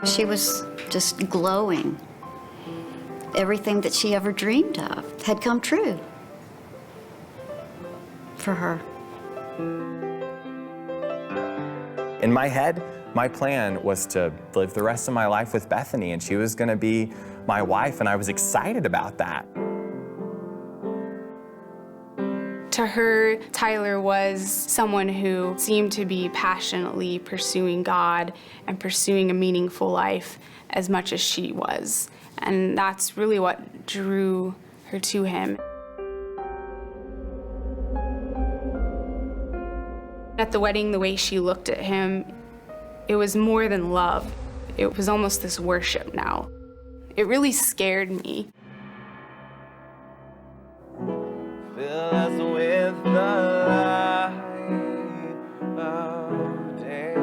She was just glowing. Everything that she ever dreamed of had come true for her. In my head, my plan was to live the rest of my life with Bethany, and she was going to be my wife, and I was excited about that. To her, Tyler was someone who seemed to be passionately pursuing God and pursuing a meaningful life as much as she was. And that's really what drew her to him. At the wedding, the way she looked at him, it was more than love. It was almost this worship now. It really scared me. Fill us with the light of day.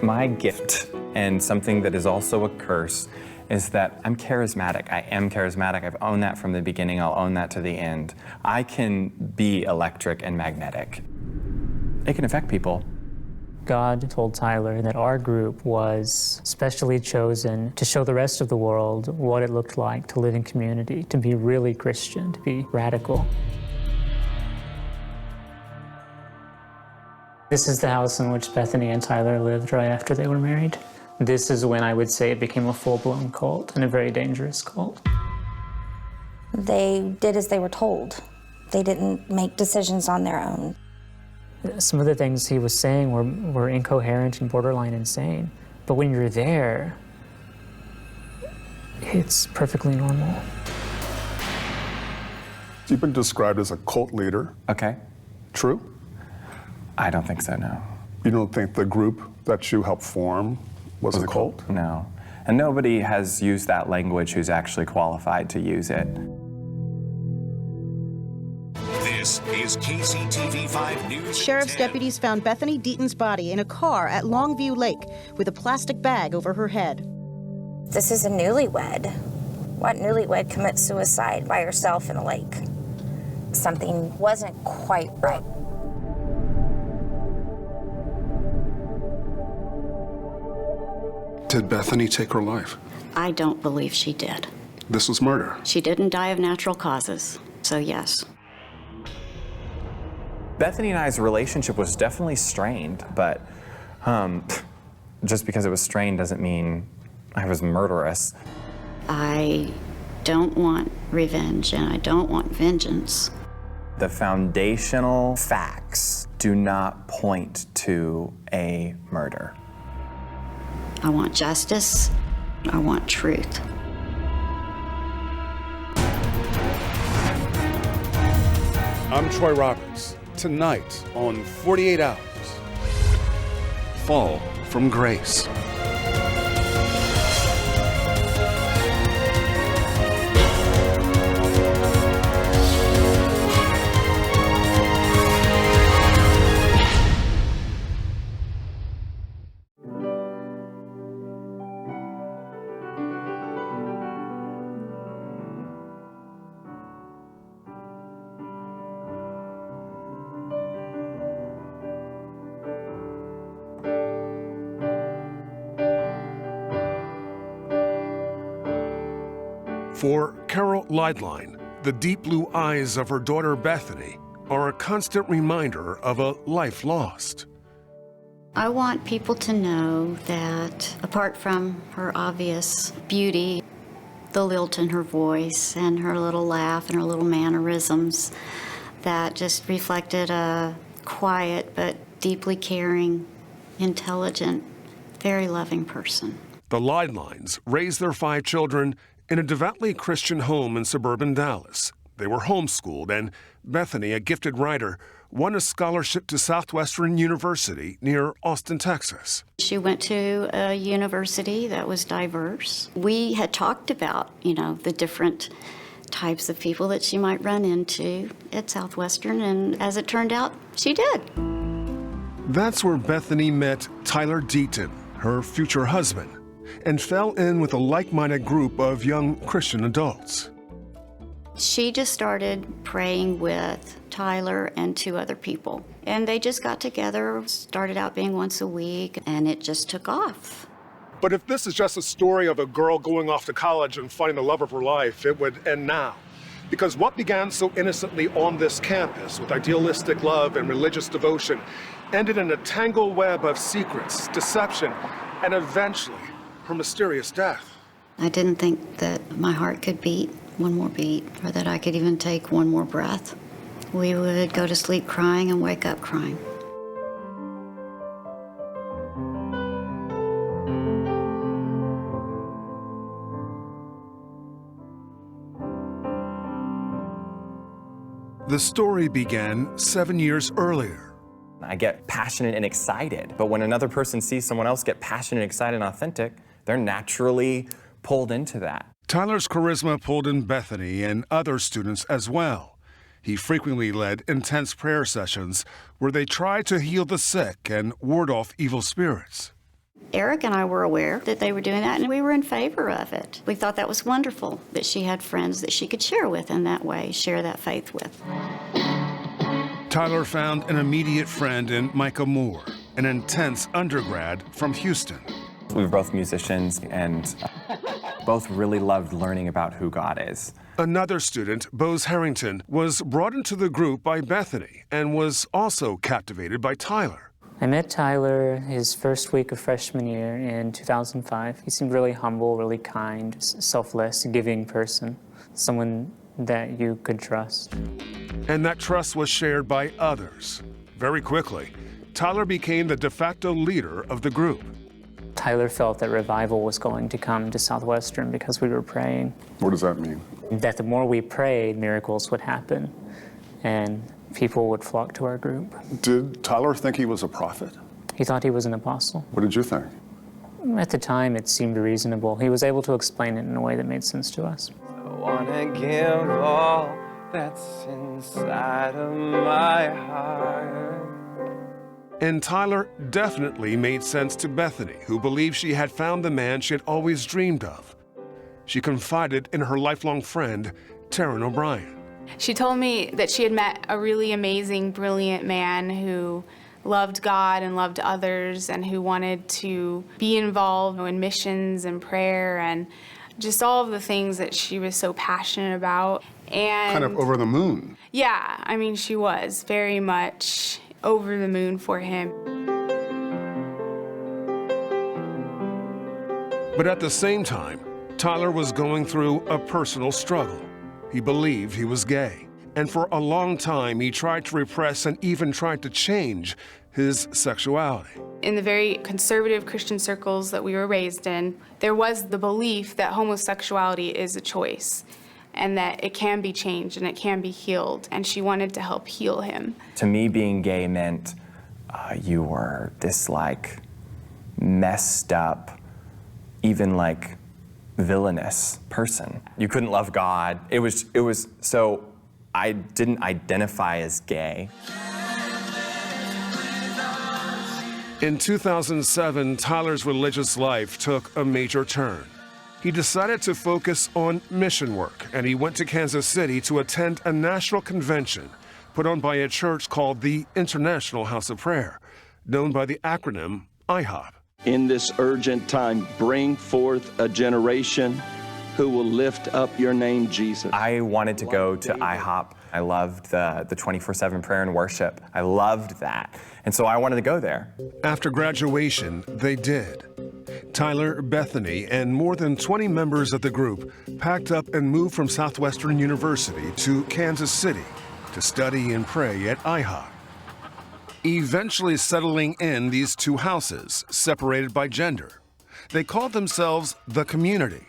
My gift, and something that is also a curse, is that I'm charismatic. I am charismatic. I've owned that from the beginning. I'll own that to the end. I can be electric and magnetic. It can affect people. God told Tyler that our group was specially chosen to show the rest of the world what it looked like to live in community, to be really Christian, to be radical. This is the house in which Bethany and Tyler lived right after they were married. This is when I would say it became a full-blown cult, and a very dangerous cult. They did as they were told. They didn't make decisions on their own. Some of the things he was saying were incoherent and borderline insane. But when you're there, it's perfectly normal. You've been described as a cult leader. Okay. True? I don't think so, no. You don't think the group that you helped form was a cult? No. And nobody has used that language who's actually qualified to use it. This is KCTV5 News. Sheriff's deputies found Bethany Deon's body in a car at Longview Lake with a plastic bag over her head. This is a newlywed. What newlywed commits suicide by herself in a lake? Something wasn't quite right. Did Bethany take her life? I don't believe she did. This was murder. She didn't die of natural causes, so yes. Bethany and I's relationship was definitely strained, but just because it was strained doesn't mean I was murderous. I don't want revenge and I don't want vengeance. The foundational facts do not point to a murder. I want justice. I want truth. I'm Troy Roberts. Tonight on 48 Hours. Fall from grace. For Carol Leidline, the deep blue eyes of her daughter Bethany are a constant reminder of a life lost. I want people to know that apart from her obvious beauty, the lilt in her voice and her little laugh and her little mannerisms, that just reflected a quiet but deeply caring, intelligent, very loving person. The Leidlines raised their 5 children in a devoutly Christian home in suburban Dallas. They were homeschooled, and Bethany, a gifted writer, won a scholarship to Southwestern University near Austin, Texas. She went to a university that was diverse. We had talked about, the different types of people that she might run into at Southwestern, and as it turned out, she did. That's where Bethany met Tyler Deon, her future husband, and fell in with a like-minded group of young Christian adults. She just started praying with Tyler and 2 other people. And they just got together, started out being once a week, and it just took off. But if this is just a story of a girl going off to college and finding the love of her life, it would end now. Because what began so innocently on this campus with idealistic love and religious devotion ended in a tangled web of secrets, deception, and eventually her mysterious death. I didn't think that my heart could beat one more beat, or that I could even take one more breath. We would go to sleep crying and wake up crying. The story began 7 years earlier. I get passionate and excited, but when another person sees someone else get passionate, excited, and authentic, they're naturally pulled into that. Tyler's charisma pulled in Bethany and other students as well. He frequently led intense prayer sessions where they tried to heal the sick and ward off evil spirits. Eric and I were aware that they were doing that, and we were in favor of it. We thought that was wonderful, that she had friends that she could share with in that way, share that faith with. Tyler found an immediate friend in Micah Moore, an intense undergrad from Houston. We were both musicians and both really loved learning about who God is. Another student, Bose Harrington, was brought into the group by Bethany and was also captivated by Tyler. I met Tyler his first week of freshman year in 2005. He seemed really humble, really kind, selfless, giving person, someone that you could trust. And that trust was shared by others. Very quickly, Tyler became the de facto leader of the group. Tyler felt that revival was going to come to Southwestern because we were praying. What does that mean? That the more we prayed, miracles would happen, and people would flock to our group. Did Tyler think he was a prophet? He thought he was an apostle. What did you think? At the time, it seemed reasonable. He was able to explain it in a way that made sense to us. I wanna give all that's inside of my heart. And Tyler definitely made sense to Bethany, who believed she had found the man she had always dreamed of. She confided in her lifelong friend, Taryn O'Brien. She told me that she had met a really amazing, brilliant man who loved God and loved others and who wanted to be involved in missions and prayer and just all of the things that she was so passionate about. And Kind of over the moon. yeah, I mean, she was very much over the moon for him. But at the same time, Tyler was going through a personal struggle. He believed he was gay, and for a long time he tried to repress and even tried to change his sexuality. In the very conservative Christian circles that we were raised in, there was the belief that homosexuality is a choice and that it can be changed and it can be healed, and she wanted to help heal him. To me, being gay meant you were this like messed up, even like villainous person. You couldn't love God. It was so I didn't identify as gay. In 2007, Tyler's religious life took a major turn. He decided to focus on mission work, and he went to Kansas City to attend a national convention put on by a church called the International House of Prayer, known by the acronym IHOP. In this urgent time, bring forth a generation who will lift up your name, Jesus. I wanted to go to IHOP. I loved the 24/7 prayer and worship. I loved that. And so I wanted to go there. After graduation, they did. Tyler, Bethany, and more than 20 members of the group packed up and moved from Southwestern University to Kansas City to study and pray at IHOP. Eventually settling in these two houses, separated by gender. They called themselves the community.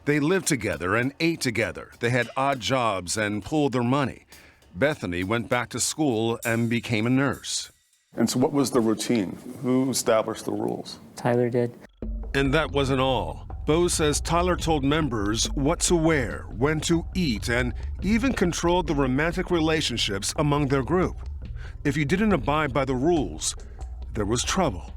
They lived together and ate together. They had odd jobs and pooled their money. Bethany went back to school and became a nurse. And so what was the routine? Who established the rules? Tyler did. And that wasn't all. Bo says Tyler told members what to wear, when to eat, and even controlled the romantic relationships among their group. If you didn't abide by the rules, there was trouble.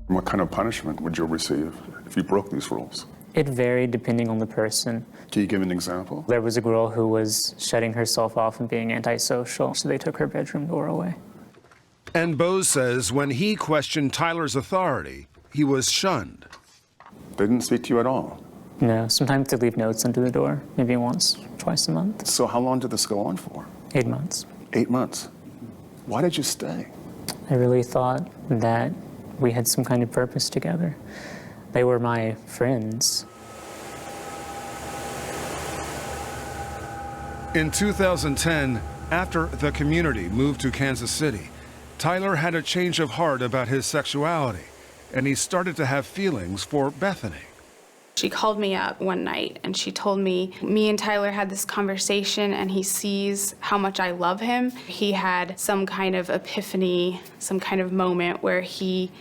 What kind of punishment would you receive if you broke these rules? It varied depending on the person. Can you give an example? There was a girl who was shutting herself off and being antisocial, so they took her bedroom door away. And Bose says when he questioned Tyler's authority, he was shunned. They didn't speak to you at all? No, sometimes they leave notes under the door, maybe once, twice a month. So how long did this go on for? 8 months. 8 months. Why did you stay? I really thought that we had some kind of purpose together. They were my friends. In 2010, after the community moved to Kansas City, Tyler had a change of heart about his sexuality, and he started to have feelings for Bethany. She called me up one night and she told me and Tyler had this conversation and he sees how much I love him. He had some kind of epiphany, some kind of moment where he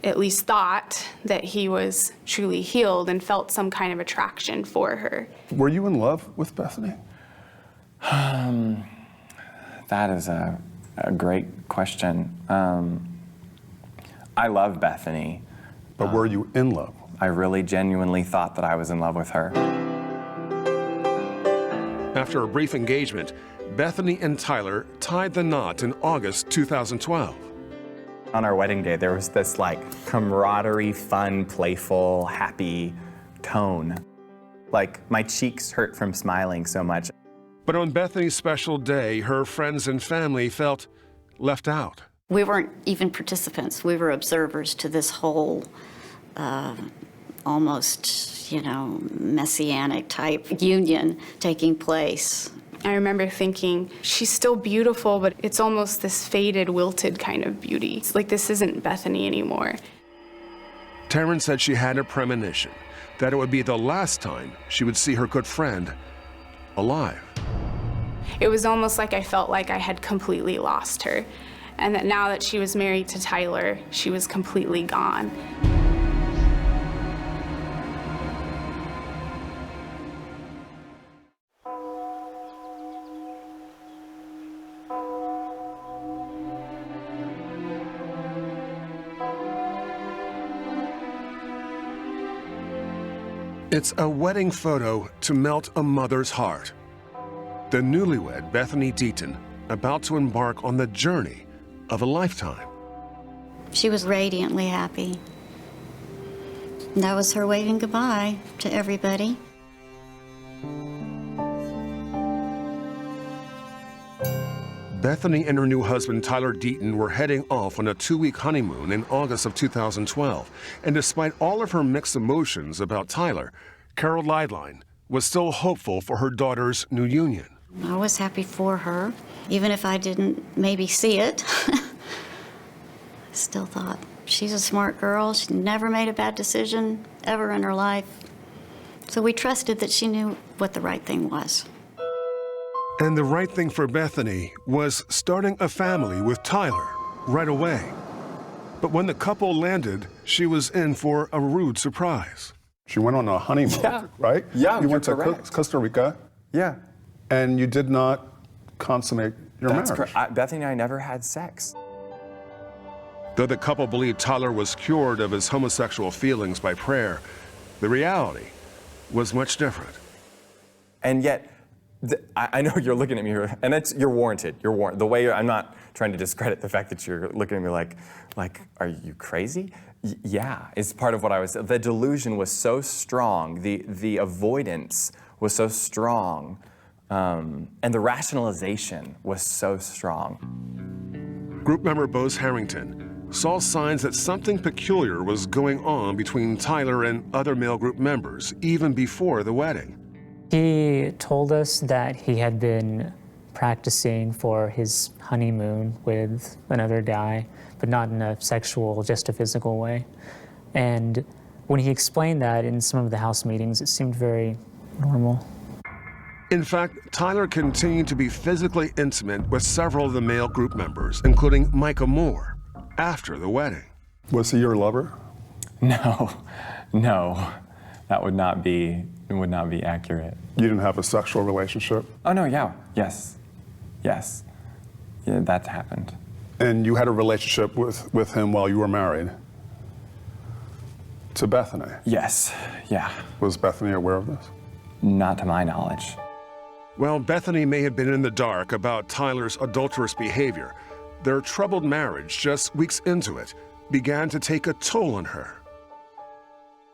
at least thought that he was truly healed and felt some kind of attraction for her. Were you in love with Bethany? That is a great question. I love Bethany. But were you in love? I really genuinely thought that I was in love with her. After a brief engagement, Bethany and Tyler tied the knot in August 2012. On our wedding day, there was this like camaraderie, fun, playful, happy tone. Like my cheeks hurt from smiling so much. But on Bethany's special day, her friends and family felt left out. We weren't even participants. We were observers to this whole almost, messianic type union taking place. I remember thinking, she's still beautiful, but it's almost this faded, wilted kind of beauty. It's like this isn't Bethany anymore. Taryn said she had a premonition that it would be the last time she would see her good friend alive. It was almost like I felt like I had completely lost her, and that now that she was married to Tyler, she was completely gone. It's a wedding photo to melt a mother's heart. The newlywed Bethany Deon about to embark on the journey of a lifetime. She was radiantly happy. And that was her waving goodbye to everybody. Bethany and her new husband, Tyler Deon, were heading off on a 2-week honeymoon in August of 2012. And despite all of her mixed emotions about Tyler, Carol Leidline was still hopeful for her daughter's new union. I was happy for her, even if I didn't maybe see it. I still thought, she's a smart girl. She never made a bad decision ever in her life. So we trusted that she knew what the right thing was. And the right thing for Bethany was starting a family with Tyler right away. But when the couple landed, she was in for a rude surprise. She went on a honeymoon, right? Yeah, you went to correct. Costa Rica. Yeah. And you did not consummate your That's marriage. correct. Bethany and I never had sex. Though the couple believed Tyler was cured of his homosexual feelings by prayer, the reality was much different. And yet, I know you're looking at me, and you're warranted. You're warranted. The way I'm not trying to discredit the fact that you're looking at me like, are you crazy? Yeah, it's part of what I was. The delusion was so strong. The avoidance was so strong, and the rationalization was so strong. Group member Bose Harrington saw signs that something peculiar was going on between Tyler and other male group members, even before the wedding. He told us that he had been practicing for his honeymoon with another guy, but not in a sexual, just a physical way. And when he explained that in some of the house meetings, it seemed very normal. In fact, Tyler continued to be physically intimate with several of the male group members, including Micah Moore, after the wedding. Was he your lover? No, that would not be accurate. You didn't have a sexual relationship? Oh no, yeah, yes. Yeah, that happened. And you had a relationship with him while you were married to Bethany? Yes, yeah. Was Bethany aware of this? Not to my knowledge. While Bethany may have been in the dark about Tyler's adulterous behavior, their troubled marriage, just weeks into it, began to take a toll on her.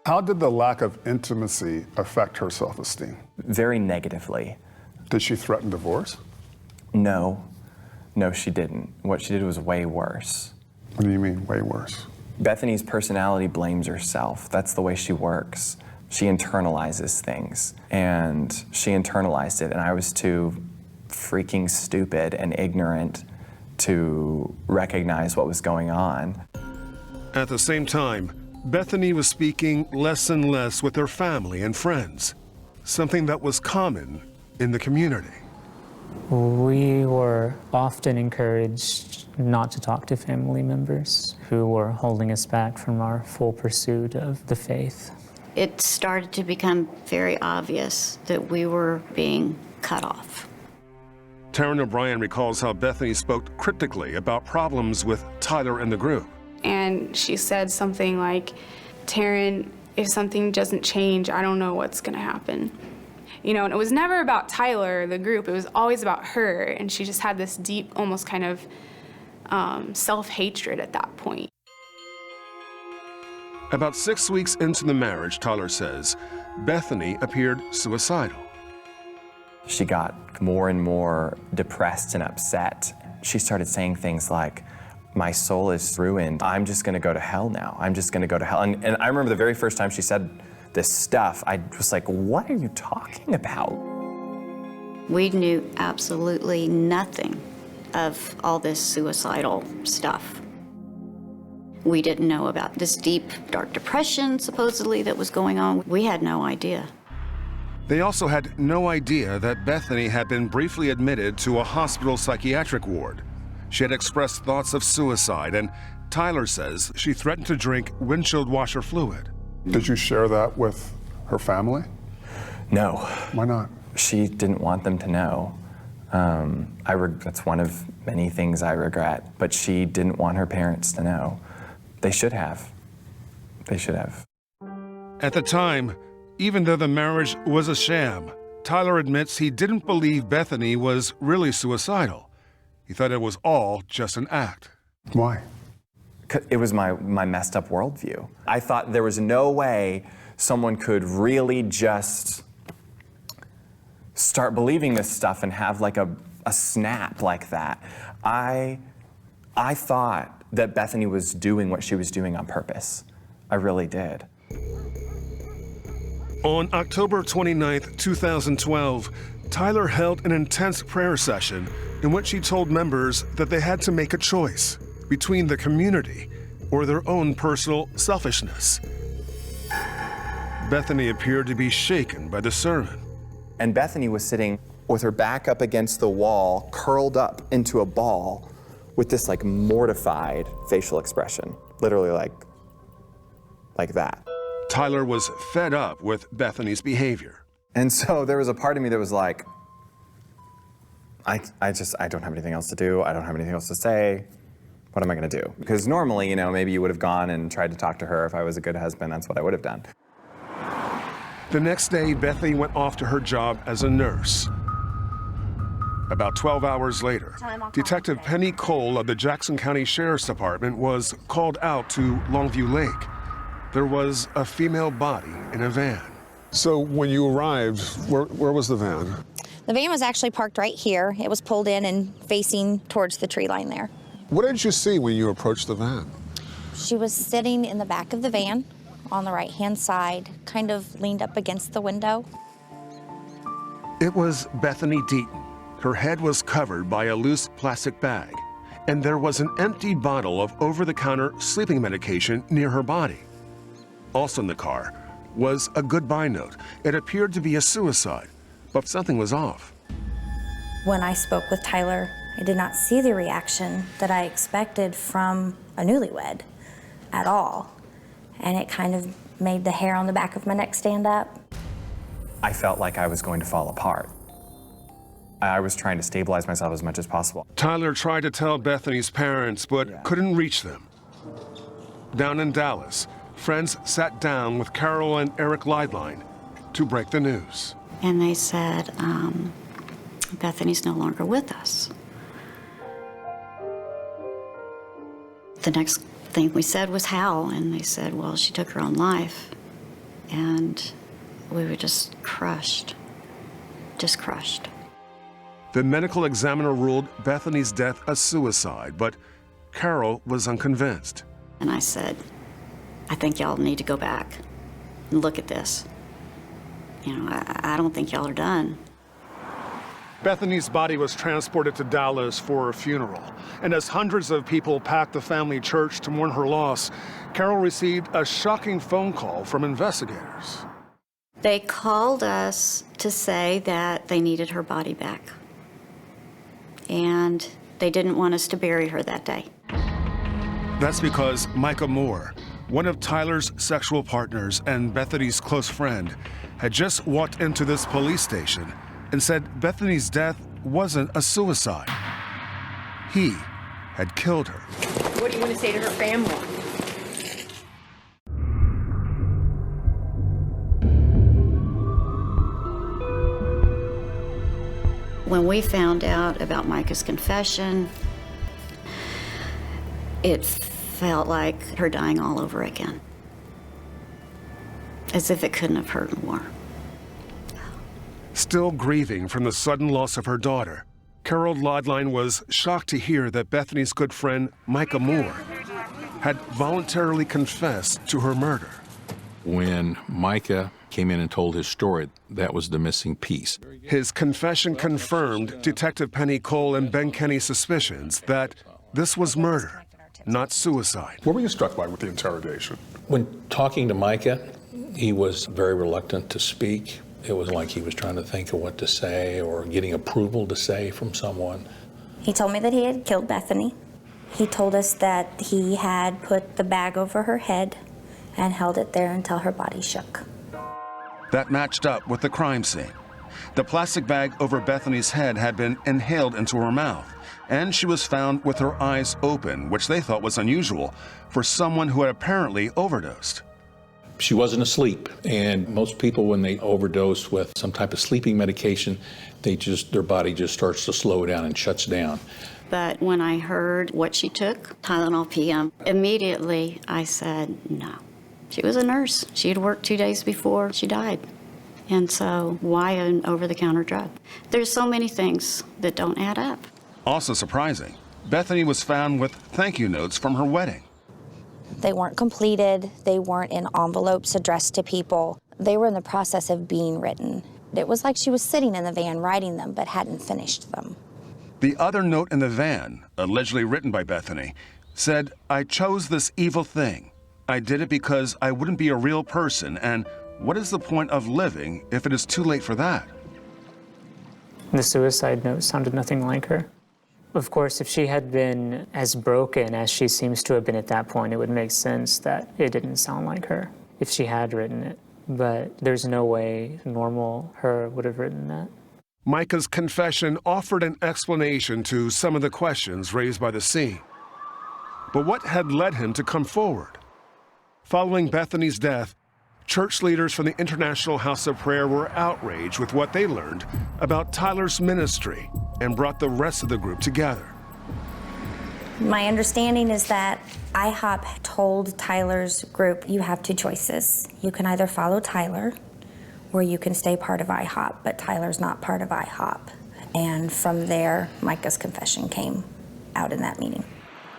How did the lack of intimacy affect her self-esteem? Very negatively. Did she threaten divorce? No. No, she didn't. What she did was way worse. What do you mean, way worse? Bethany's personality blames herself. That's the way she works. She internalizes things, and she internalized it, and I was too freaking stupid and ignorant to recognize what was going on. At the same time, Bethany was speaking less and less with her family and friends, something that was common in the community. We were often encouraged not to talk to family members who were holding us back from our full pursuit of the faith. It started to become very obvious that we were being cut off. Taryn O'Brien recalls how Bethany spoke cryptically about problems with Tyler and the group. And she said something like, Taryn, if something doesn't change, I don't know what's gonna happen. You know, and it was never about Tyler, the group, it was always about her, and she just had this deep, almost kind of self-hatred at that point. About 6 weeks into the marriage, Tyler says, Bethany appeared suicidal. She got more and more depressed and upset. She started saying things like, my soul is ruined. I'm just gonna go to hell now. I'm just gonna go to hell. And I remember the very first time she said this stuff, I was like, what are you talking about? We knew absolutely nothing of all this suicidal stuff. We didn't know about this deep, dark depression, supposedly, that was going on. We had no idea. They also had no idea that Bethany had been briefly admitted to a hospital psychiatric ward. She had expressed thoughts of suicide, and Tyler says she threatened to drink windshield washer fluid. Did you share that with her family? No. Why not? She didn't want them to know. That's one of many things I regret, but she didn't want her parents to know. They should have. They should have. At the time, even though the marriage was a sham, Tyler admits he didn't believe Bethany was really suicidal. He thought it was all just an act. Why? It was my messed up worldview. I thought there was no way someone could really just start believing this stuff and have like a snap like that. I thought that Bethany was doing what she was doing on purpose. I really did. On October 29th, 2012, Tyler held an intense prayer session in which he told members that they had to make a choice between the community or their own personal selfishness. Bethany appeared to be shaken by the sermon. And Bethany was sitting with her back up against the wall, curled up into a ball with this like mortified facial expression, literally like that. Tyler was fed up with Bethany's behavior. And so there was a part of me that was like, I don't have anything else to do. I don't have anything else to say. What am I gonna do? Because normally, maybe you would have gone and tried to talk to her. If I was a good husband, that's what I would have done. The next day, Bethany went off to her job as a nurse. About 12 hours later, Detective Penny Cole of the Jackson County Sheriff's Department was called out to Longview Lake. There was a female body in a van. So when you arrived, where was the van? The van was actually parked right here. It was pulled in and facing towards the tree line there. What did you see when you approached the van? She was sitting in the back of the van on the right-hand side, kind of leaned up against the window. It was Bethany Deon. Her head was covered by a loose plastic bag, and there was an empty bottle of over-the-counter sleeping medication near her body. Also in the car was a goodbye note. It appeared to be a suicide, but something was off. When I spoke with Tyler, I did not see the reaction that I expected from a newlywed at all. And it kind of made the hair on the back of my neck stand up. I felt like I was going to fall apart. I was trying to stabilize myself as much as possible. Tyler tried to tell Bethany's parents, but couldn't reach them. Down in Dallas, friends sat down with Carol and Eric Leidline to break the news. And they said, Bethany's no longer with us. The next thing we said was how, and they said, well, she took her own life. And we were just crushed. Just crushed. The medical examiner ruled Bethany's death a suicide, but Carol was unconvinced. And I said, I think y'all need to go back and look at this. You know, I don't think y'all are done. Bethany's body was transported to Dallas for a funeral, and as hundreds of people packed the family church to mourn her loss, Carol received a shocking phone call from investigators. They called us to say that they needed her body back, and they didn't want us to bury her that day. That's because Micah Moore, one of Tyler's sexual partners and Bethany's close friend, had just walked into this police station and said Bethany's death wasn't a suicide. He had killed her. What do you want to say to her family? When we found out about Micah's confession, it felt like her dying all over again. As if it couldn't have hurt more. Still grieving from the sudden loss of her daughter, Carol Lodline was shocked to hear that Bethany's good friend, Micah Moore, had voluntarily confessed to her murder. When Micah came in and told his story, that was the missing piece. His confession confirmed Detective Penny Cole and Ben Kenny's suspicions that this was murder, not suicide. What were you struck by with the interrogation? When talking to Micah, he was very reluctant to speak. It was like he was trying to think of what to say or getting approval to say from someone. He told me that he had killed Bethany. He told us that he had put the bag over her head and held it there until her body shook. That matched up with the crime scene. The plastic bag over Bethany's head had been inhaled into her mouth, and she was found with her eyes open, which they thought was unusual for someone who had apparently overdosed. She wasn't asleep, and most people, when they overdose with some type of sleeping medication, their body just starts to slow down and shuts down. But when I heard what she took, Tylenol PM, immediately I said no. She was a nurse. She had worked 2 days before she died. And so why an over-the-counter drug? There's so many things that don't add up. Also surprising, Bethany was found with thank you notes from her wedding. They weren't completed. They weren't in envelopes addressed to people. They were in the process of being written. It was like she was sitting in the van writing them, but hadn't finished them. The other note in the van, allegedly written by Bethany, said, "I chose this evil thing. I did it because I wouldn't be a real person, and what is the point of living if it is too late for that?" The suicide note sounded nothing like her. Of course, if she had been as broken as she seems to have been at that point, it would make sense that it didn't sound like her if she had written it. But there's no way normal her would have written that. Micah's confession offered an explanation to some of the questions raised by the scene. But what had led him to come forward? Following Bethany's death, church leaders from the International House of Prayer were outraged with what they learned about Tyler's ministry and brought the rest of the group together. My understanding is that IHOP told Tyler's group, you have two choices. You can either follow Tyler or you can stay part of IHOP, but Tyler's not part of IHOP. And from there, Micah's confession came out in that meeting.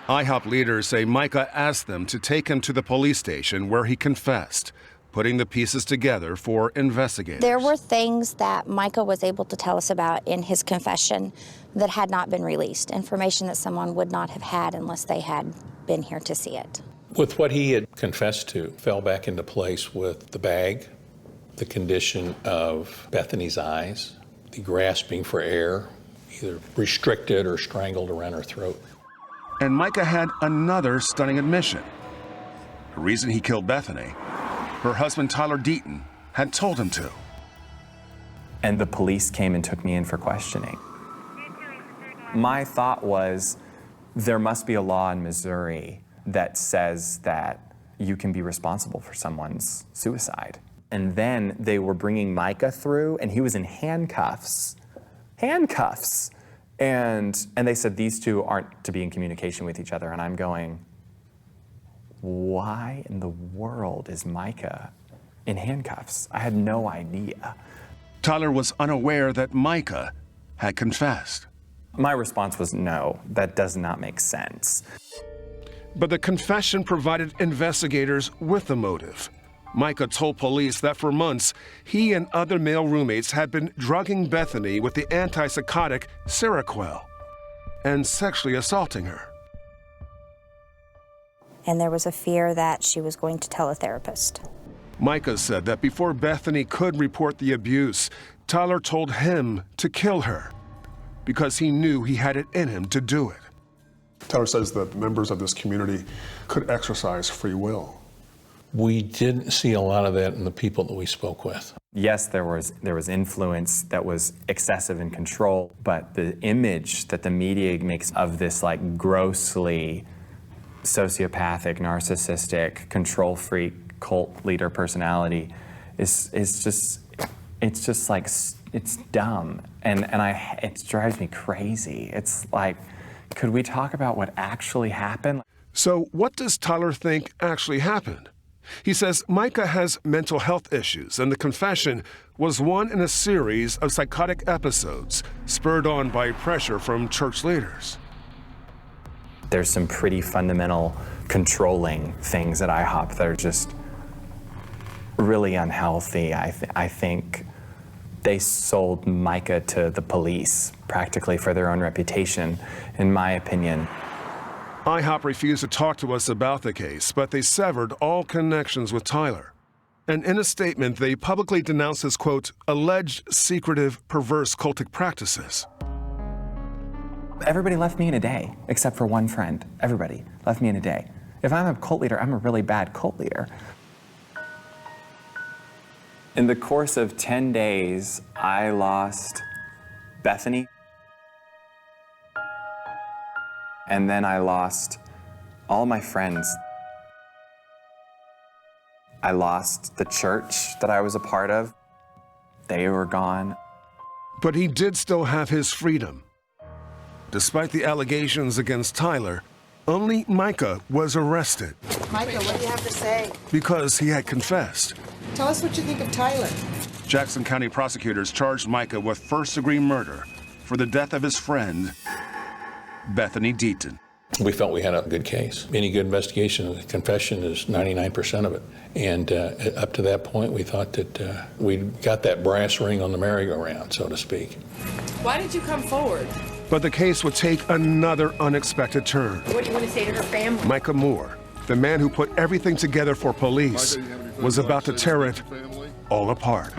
IHOP leaders say Micah asked them to take him to the police station where he confessed, putting the pieces together for investigators. There were things that Micah was able to tell us about in his confession that had not been released, information that someone would not have had unless they had been here to see it. With what he had confessed to, fell back into place with the bag, the condition of Bethany's eyes, the grasping for air, either restricted or strangled around her throat. And Micah had another stunning admission. The reason he killed Bethany, her husband Tyler Deon had told him to. And the police came and took me in for questioning. My thought was, there must be a law in Missouri that says that you can be responsible for someone's suicide. And then they were bringing Micah through, and he was in handcuffs. Handcuffs! And they said these two aren't to be in communication with each other. And I'm going, why in the world is Micah in handcuffs. I had no idea. Tyler was unaware that Micah had confessed. My response was no, that does not make sense. But the confession provided investigators with a motive. Micah told police that for months, he and other male roommates had been drugging Bethany with the antipsychotic Seroquel and sexually assaulting her. And there was a fear that she was going to tell a therapist. Micah said that before Bethany could report the abuse, Tyler told him to kill her because he knew he had it in him to do it. Tyler says that members of this community could exercise free will. We didn't see a lot of that in the people that we spoke with. Yes, there was influence that was excessive in control, but the image that the media makes of this like grossly sociopathic, narcissistic, control freak, cult leader personality is just, it's just like, it's dumb. And it drives me crazy. It's like, could we talk about what actually happened? So what does Tyler think actually happened? He says Micah has mental health issues, and the confession was one in a series of psychotic episodes spurred on by pressure from church leaders. There's some pretty fundamental controlling things at IHOP that are just really unhealthy. I think they sold Micah to the police practically for their own reputation, in my opinion. IHOP refused to talk to us about the case, but they severed all connections with Tyler. And in a statement, they publicly denounced his, quote, alleged secretive, perverse cultic practices. Everybody left me in a day, except for one friend. Everybody left me in a day. If I'm a cult leader, I'm a really bad cult leader. In the course of 10 days, I lost Bethany. And then I lost all my friends. I lost the church that I was a part of. They were gone. But he did still have his freedom. Despite the allegations against Tyler, only Micah was arrested. Micah, what do you have to say? Because he had confessed. Tell us what you think of Tyler. Jackson County prosecutors charged Micah with first-degree murder for the death of his friend, Bethany Deon. We felt we had a good case. Any good investigation, confession is 99% of it. And up to that point, we thought that we got that brass ring on the merry-go-round, so to speak. Why did you come forward? But the case would take another unexpected turn. What do you want to say to her family? Micah Moore, the man who put everything together for police, was about to tear it all apart.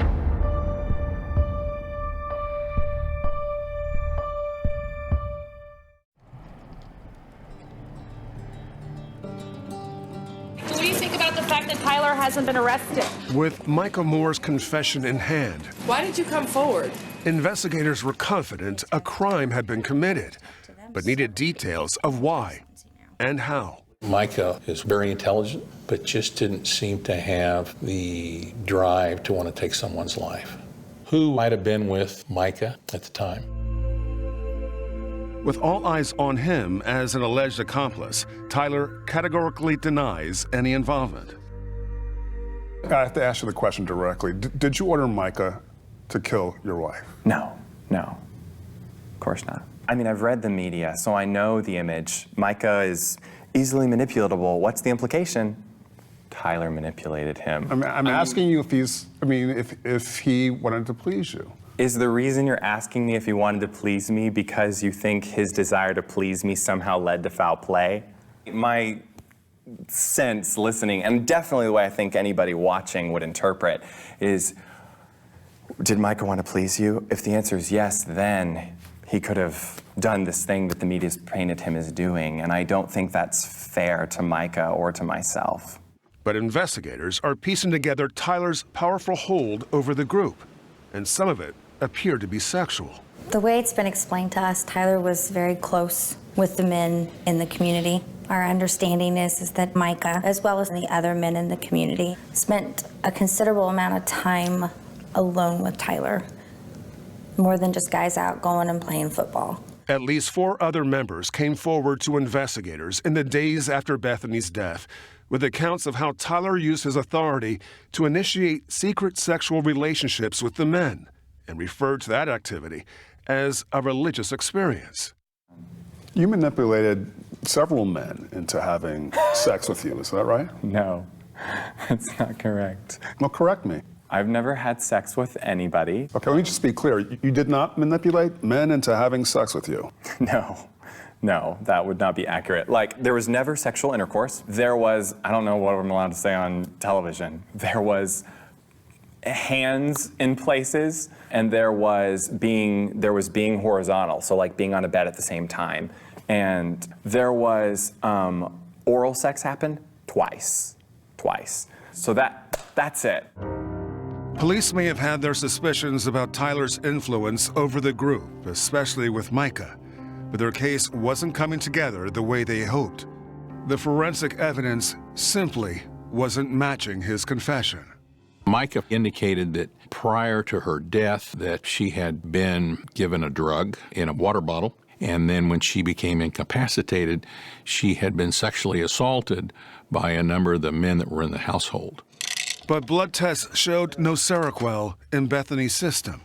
What do you think about the fact that Tyler hasn't been arrested? With Micah Moore's confession in hand, Why did you come forward? investigators were confident a crime had been committed, but needed details of why and how. Micah is very intelligent, but just didn't seem to have the drive to want to take someone's life. Who might have been with Micah at the time? With all eyes on him as an alleged accomplice, Tyler categorically denies any involvement. I have to ask you the question directly. Did you order Micah to kill your wife? No, of course not. I mean, I've read the media, so I know the image. Micah is easily manipulatable. What's the implication? Tyler manipulated him. I'm asking you if if he wanted to please you. Is the reason you're asking me if he wanted to please me because you think his desire to please me somehow led to foul play? My sense listening, and definitely the way I think anybody watching would interpret, is, did Micah want to please you? If the answer is yes, then he could have done this thing that the media's painted him as doing, and I don't think that's fair to Micah or to myself. But investigators are piecing together Tyler's powerful hold over the group, and some of it appeared to be sexual. The way it's been explained to us, Tyler was very close with the men in the community. Our understanding is that Micah, as well as the other men in the community, spent a considerable amount of time alone with Tyler, more than just guys out going and playing football. At least 4 other members came forward to investigators in the days after Bethany's death, with accounts of how Tyler used his authority to initiate secret sexual relationships with the men and referred to that activity as a religious experience. You manipulated several men into having sex with you, is that right? No, that's not correct. Well, correct me. I've never had sex with anybody. Okay, let me just be clear. You did not manipulate men into having sex with you? No, that would not be accurate. Like, there was never sexual intercourse. There was, I don't know what I'm allowed to say on television. There was hands in places, and there was being horizontal, so like being on a bed at the same time. And there was oral sex happened twice. So that's it. Police may have had their suspicions about Tyler's influence over the group, especially with Micah, but their case wasn't coming together the way they hoped. The forensic evidence simply wasn't matching his confession. Micah indicated that prior to her death that she had been given a drug in a water bottle, and then when she became incapacitated, she had been sexually assaulted by a number of the men that were in the household. But blood tests showed no Seroquel in Bethany's system,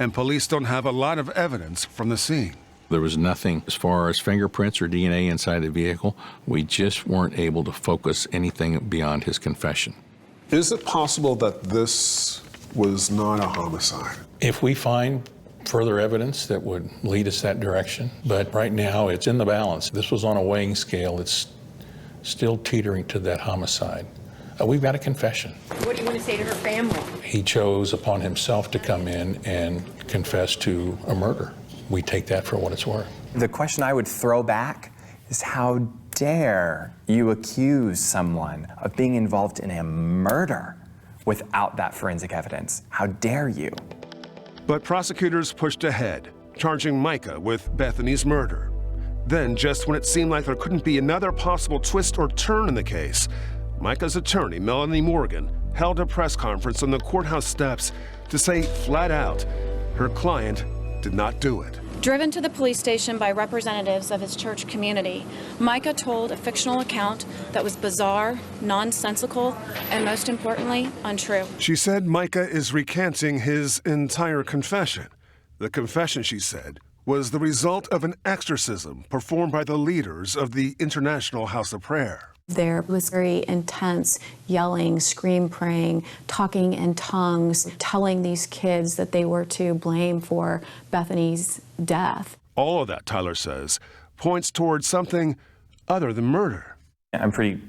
and police don't have a lot of evidence from the scene. There was nothing as far as fingerprints or DNA inside the vehicle. We just weren't able to focus anything beyond his confession. Is it possible that this was not a homicide? If we find further evidence that would lead us that direction, but right now it's in the balance. This was on a weighing scale. It's still teetering to that homicide. We've got a confession. What do you want to say to her family? He chose upon himself to come in and confess to a murder. We take that for what it's worth. The question I would throw back is, how dare you accuse someone of being involved in a murder without that forensic evidence? How dare you? But prosecutors pushed ahead, charging Micah with Bethany's murder. Then, just when it seemed like there couldn't be another possible twist or turn in the case, Micah's attorney, Melanie Morgan, held a press conference on the courthouse steps to say flat out her client did not do it. Driven to the police station by representatives of his church community, Micah told a fictional account that was bizarre, nonsensical, and most importantly, untrue. She said Micah is recanting his entire confession. The confession, she said, was the result of an exorcism performed by the leaders of the International House of Prayer. There was very intense yelling, scream praying, talking in tongues, telling these kids that they were to blame for Bethany's death. All of that, Tyler says, points towards something other than murder. I'm pretty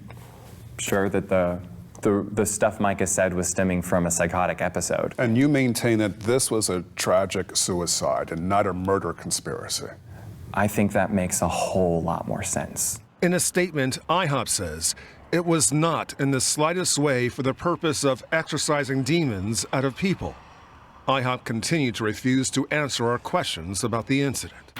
sure that the stuff Micah said was stemming from a psychotic episode. And you maintain that this was a tragic suicide and not a murder conspiracy? I think that makes a whole lot more sense. In a statement, IHOP says it was not in the slightest way for the purpose of exorcising demons out of people. IHOP continued to refuse to answer our questions about the incident.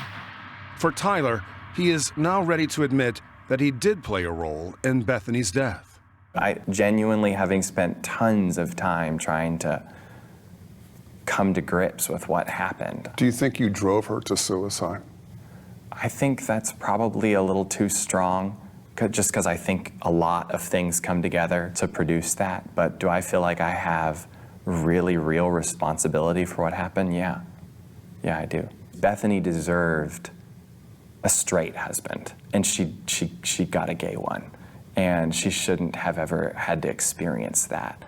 For Tyler, he is now ready to admit that he did play a role in Bethany's death. I genuinely, having spent tons of time trying to come to grips with what happened. Do you think you drove her to suicide? I think that's probably a little too strong, just because I think a lot of things come together to produce that. But do I feel like I have really real responsibility for what happened? Yeah, I do. Bethany deserved a straight husband, and she got a gay one, and she shouldn't have ever had to experience that.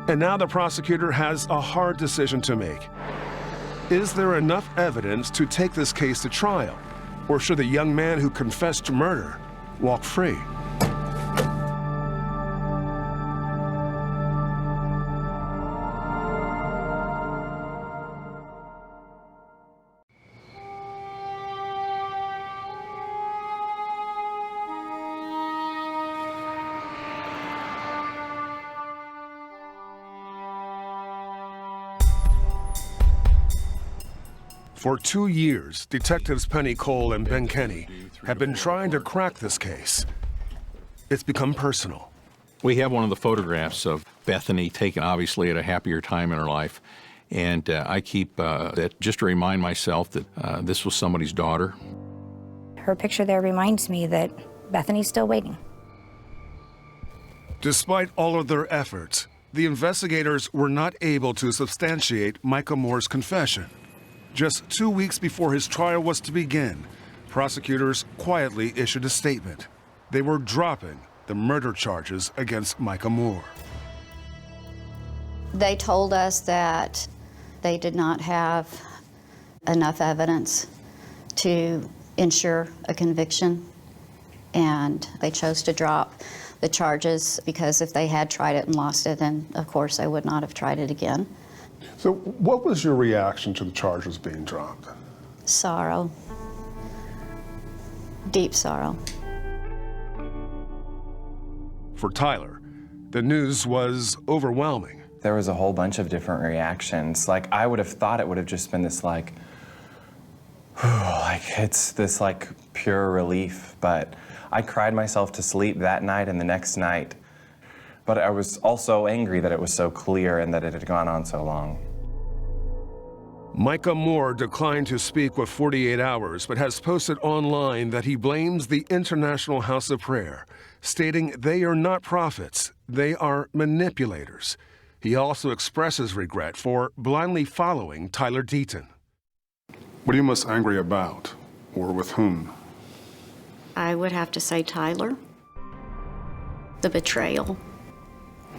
And now the prosecutor has a hard decision to make. Is there enough evidence to take this case to trial? Or should the young man who confessed to murder walk free? For 2 years, detectives Penny Cole and Ben Kenny have been trying to crack this case. It's become personal. We have one of the photographs of Bethany taken obviously at a happier time in her life. And I keep that just to remind myself that this was somebody's daughter. Her picture there reminds me that Bethany's still waiting. Despite all of their efforts, the investigators were not able to substantiate Micah Moore's confession. Just 2 weeks before his trial was to begin, prosecutors quietly issued a statement. They were dropping the murder charges against Micah Moore. They told us that they did not have enough evidence to ensure a conviction, and they chose to drop the charges because if they had tried it and lost it, then of course they would not have tried it again. So what was your reaction to the charges being dropped? Sorrow. Deep sorrow. For Tyler, the news was overwhelming. There was a whole bunch of different reactions. Like, I would have thought it would have just been this like it's this like pure relief, but I cried myself to sleep that night and the next night. But I was also angry that it was so clear and that it had gone on so long. Micah Moore declined to speak with 48 Hours, but has posted online that he blames the International House of Prayer, stating they are not prophets, they are manipulators. He also expresses regret for blindly following Tyler Deaton. What are you most angry about, or with whom? I would have to say Tyler. The betrayal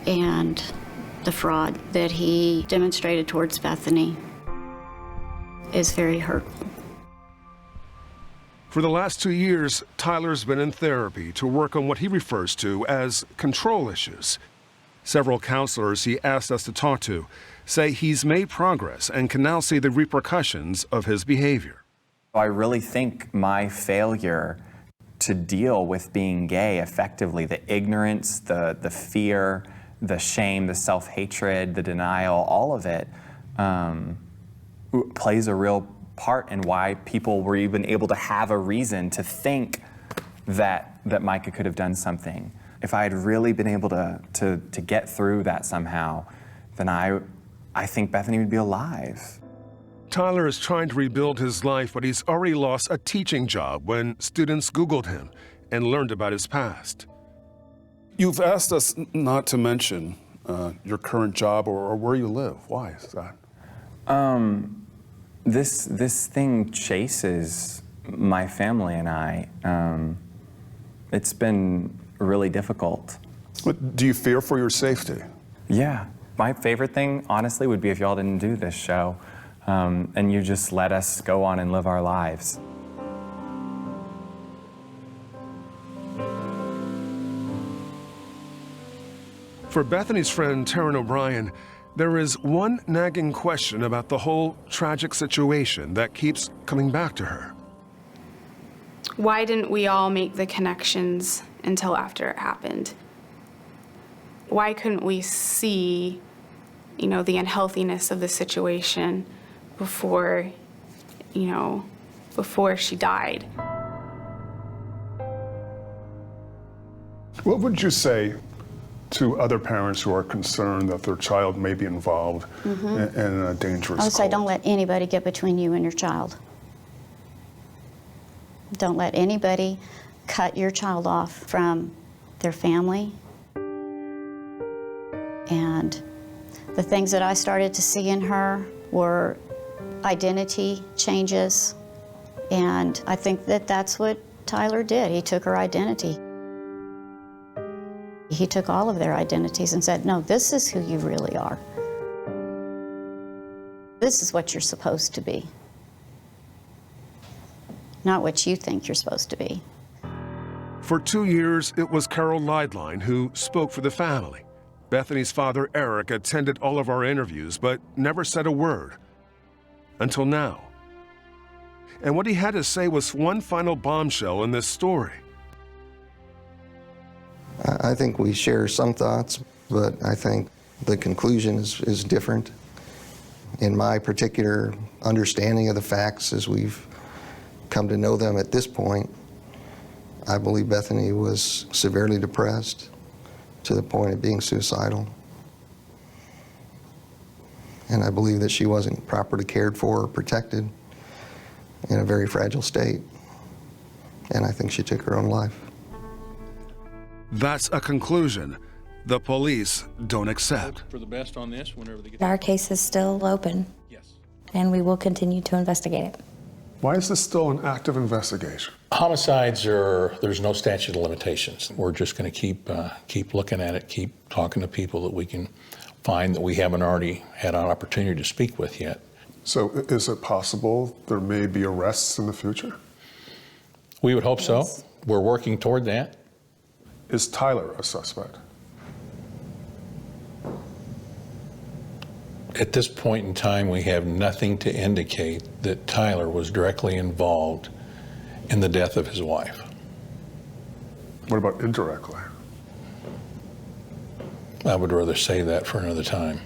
and the fraud that he demonstrated towards Bethany is very hurtful. For the last 2 years, Tyler's been in therapy to work on what he refers to as control issues. Several counselors he asked us to talk to say he's made progress and can now see the repercussions of his behavior. I really think my failure to deal with being gay effectively, the ignorance, the fear, the shame, the self-hatred, the denial, all of it plays a real part in why people were even able to have a reason to think that Micah could have done something. If I had really been able to get through that somehow, then I think Bethany would be alive. Tyler is trying to rebuild his life, but he's already lost a teaching job when students Googled him and learned about his past. You've asked us not to mention your current job or where you live. Why is that? This thing chases my family and I. It's been really difficult. But do you fear for your safety? Yeah. My favorite thing, honestly, would be if y'all didn't do this show and you just let us go on and live our lives. For Bethany's friend Taryn O'Brien, there is one nagging question about the whole tragic situation that keeps coming back to her. Why didn't we all make the connections until after it happened? Why couldn't we see, the unhealthiness of the situation before she died? What would you say to other parents who are concerned that their child may be involved in a dangerous I would say cult? don't let anybody get between you and your child. Don't let anybody cut your child off from their family. And the things that I started to see in her were identity changes. And I think that that's what Tyler did. He took her identity. He took all of their identities and said, no, this is who you really are. This is what you're supposed to be. Not what you think you're supposed to be. For 2 years, it was Carol Leidline who spoke for the family. Bethany's father, Eric, attended all of our interviews, but never said a word. Until now. And what he had to say was one final bombshell in this story. I think we share some thoughts, but I think the conclusion is different. In my particular understanding of the facts as we've come to know them at this point, I believe Bethany was severely depressed to the point of being suicidal. And I believe that she wasn't properly cared for or protected, in a very fragile state. And I think she took her own life. That's a conclusion, the police don't accept. For the best on this, whenever they get. Our case is still open. Yes. And we will continue to investigate it. Why is this still an active investigation? Homicides there's no statute of limitations. We're just going to keep looking at it, keep talking to people that we can find that we haven't already had an opportunity to speak with yet. So is it possible there may be arrests in the future? We would hope so. We're working toward that. Is Tyler a suspect? At this point in time, we have nothing to indicate that Tyler was directly involved in the death of his wife. What about indirectly? I would rather save that for another time.